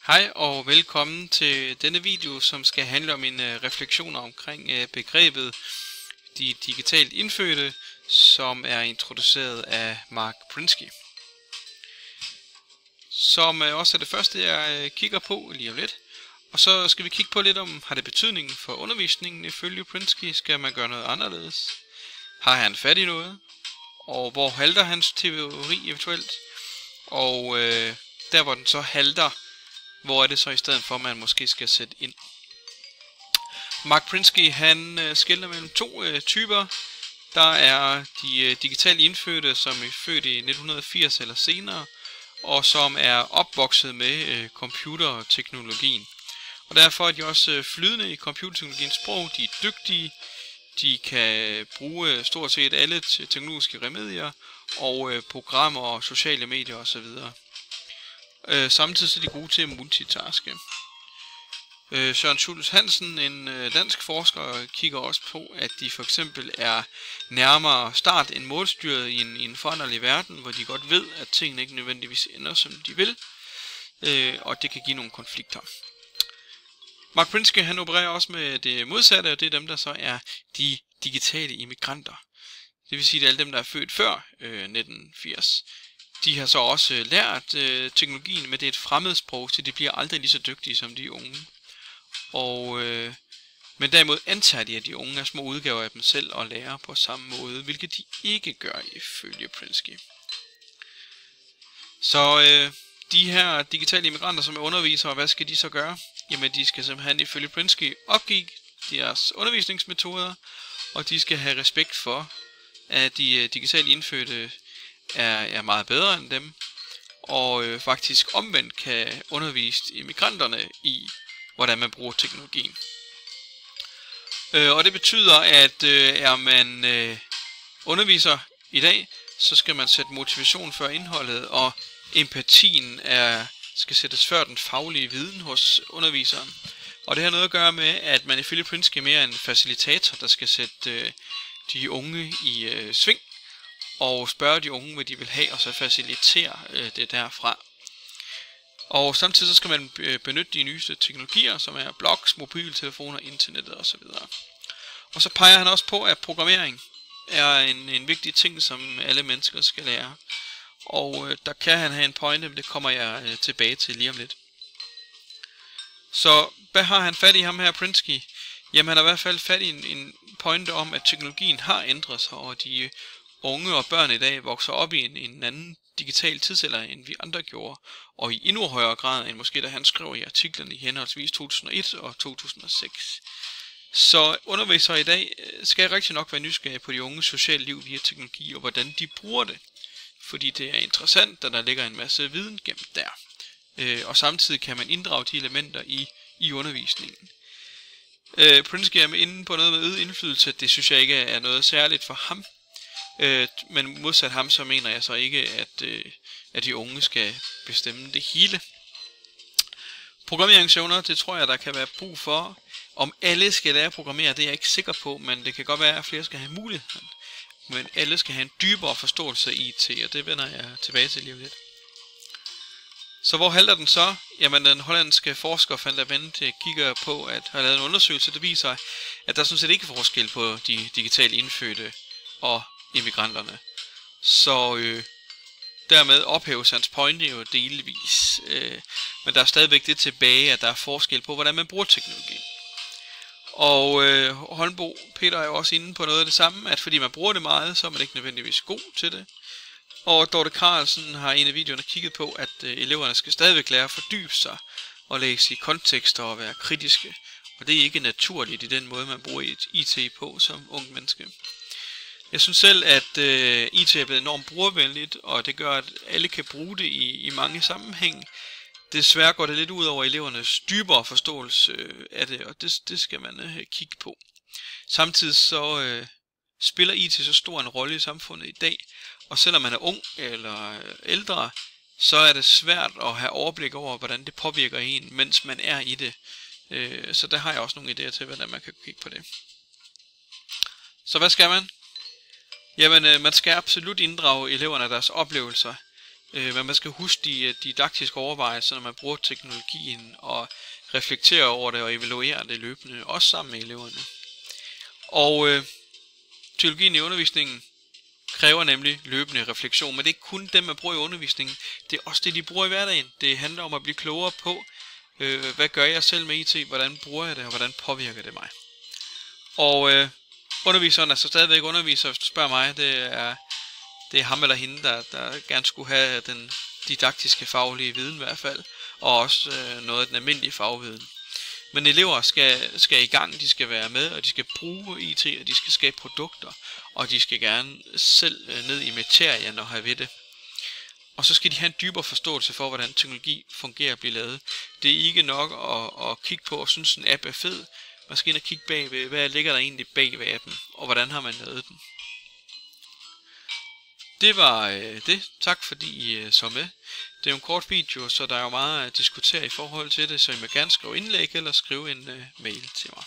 Hej og velkommen til denne video, som skal handle om en refleksion omkring begrebet de digitalt indfødte, som er introduceret af Mark Prensky. Som også er det første, jeg kigger på lige om lidt. Og så skal vi kigge på lidt om, har det betydning for undervisningen ifølge Prensky? Skal man gøre noget anderledes? Har han fat i noget? Og hvor halter hans teori eventuelt? Og der hvor den så halter, hvor er det så i stedet for, at man måske skal sætte ind? Mark Prensky, han skelner mellem to typer. Der er de digitalt indfødte, som er født i 1980 eller senere, og som er opvokset med computerteknologien. Og derfor er de også flydende i computerteknologiens sprog. De er dygtige, de kan bruge stort set alle teknologiske remedier og programmer og sociale medier osv. Samtidig så er de gode til at multitaske. Søren Schultz Hansen, en dansk forsker, kigger også på, at de for eksempel er nærmere start end målstyret i en foranderlig verden, hvor de godt ved, at tingene ikke nødvendigvis ender som de vil, og det kan give nogle konflikter. Mark Prensky, han opererer også med det modsatte, og det er dem, der så er de digitale immigranter. Det vil sige, at det er alle dem, der er født før 1980. De har så også lært teknologien, men det er et fremmedsprog, så de bliver aldrig lige så dygtige som de unge. Men derimod antager de, at de unge er små udgaver af dem selv og lærer på samme måde, hvilket de ikke gør ifølge Prensky. Så de her digitale immigranter, som er undervisere, hvad skal de så gøre? Jamen de skal simpelthen ifølge Prensky opgive deres undervisningsmetoder, og de skal have respekt for, at de digitalt indfødte er meget bedre end dem, og faktisk omvendt kan undervise immigranterne i, hvordan man bruger teknologien. Og det betyder, at er man underviser i dag, så skal man sætte motivation før indholdet, og empatien skal sættes før den faglige viden hos underviseren. Og det har noget at gøre med, at man ifølge Prensky mere en facilitator, der skal sætte de unge i sving, og spørge de unge, hvad de vil have, og så facilitere det derfra. Og samtidig så skal man benytte de nyeste teknologier, som er blogs, mobiltelefoner, internettet osv. Og så peger han også på, at programmering er en vigtig ting, som alle mennesker skal lære. Og der kan han have en pointe, men det kommer jeg tilbage til lige om lidt. Så hvad har han fat i ham her, Prensky? Jamen han har i hvert fald fat i en pointe om, at teknologien har ændret sig, og de unge og børn i dag vokser op i en anden digital tidsalder, end vi andre gjorde, og i endnu højere grad, end måske da han skrev i artiklerne i henholdsvis 2001 og 2006. Så undervisere i dag skal rigtig nok være nysgerrige på de unges sociale liv via teknologi, og hvordan de bruger det. Fordi det er interessant, da der ligger en masse viden gemt der. Og samtidig kan man inddrage de elementer i undervisningen. Prensky er inde på noget med øget indflydelse. Det synes jeg ikke er noget særligt for ham. Men modsat ham, så mener jeg så ikke, at de unge skal bestemme det hele. Programmeringsevner, det tror jeg, der kan være brug for. Om alle skal lære at programmere, det er jeg ikke sikker på, men det kan godt være, at flere skal have muligheden. Men alle skal have en dybere forståelse af IT, og det vender jeg tilbage til lige om lidt. Så hvor halter den så? Jamen den hollandske forsker Van der Vente kigger på, at har lavet en undersøgelse, der viser, at der sådan set ikke er forskel på de digitalt indfødte og immigranterne. Så dermed ophæves hans pointe jo delvis. Men der er stadigvæk det tilbage, at der er forskel på, hvordan man bruger teknologi. Og Holmbo Peter er jo også inde på noget af det samme, at fordi man bruger det meget, så er man ikke nødvendigvis god til det. Og Dorte Carlsen har i en af videoerne kigget på, at eleverne skal stadigvæk lære at fordybe sig og læse i kontekster og være kritiske. Og det er ikke naturligt i den måde, man bruger IT på som ung menneske. Jeg synes selv, at IT er blevet enormt brugervenligt, og det gør, at alle kan bruge det i mange sammenhæng. Desværre går det lidt ud over elevernes dybere forståelse af det, og det skal man kigge på. Samtidig så spiller IT så stor en rolle i samfundet i dag, og selvom man er ung eller ældre, så er det svært at have overblik over, hvordan det påvirker en, mens man er i det. Så der har jeg også nogle idéer til, hvordan man kan kigge på det. Så hvad skal man? Jamen, man skal absolut inddrage eleverne og deres oplevelser. Men man skal huske de didaktiske overvejelser, når man bruger teknologien, og reflektere over det og evaluere det løbende, også sammen med eleverne. Og teologien i undervisningen kræver nemlig løbende refleksion, men det er ikke kun dem, man bruger i undervisningen, det er også det, de bruger i hverdagen. Det handler om at blive klogere på, hvad gør jeg selv med IT, hvordan bruger jeg det, og hvordan påvirker det mig. Og underviseren er så stadigvæk underviser, hvis du spørger mig, det er ham eller hende, der gerne skulle have den didaktiske faglige viden i hvert fald, og også noget af den almindelige fagviden. Men elever skal i gang, de skal være med, og de skal bruge IT, og de skal skabe produkter, og de skal gerne selv ned i materien og have ved det. Og så skal de have en dybere forståelse for, hvordan teknologi fungerer og bliver lavet. Det er ikke nok at kigge på og synes, en app er fed. Man skal ind og kigge bagved, hvad ligger der egentlig bag ved appen, og hvordan har man lavet den. Det var det. Tak fordi I så med. Det er jo en kort video, så der er jo meget at diskutere i forhold til det, så I må gerne skrive indlæg eller skrive en mail til mig.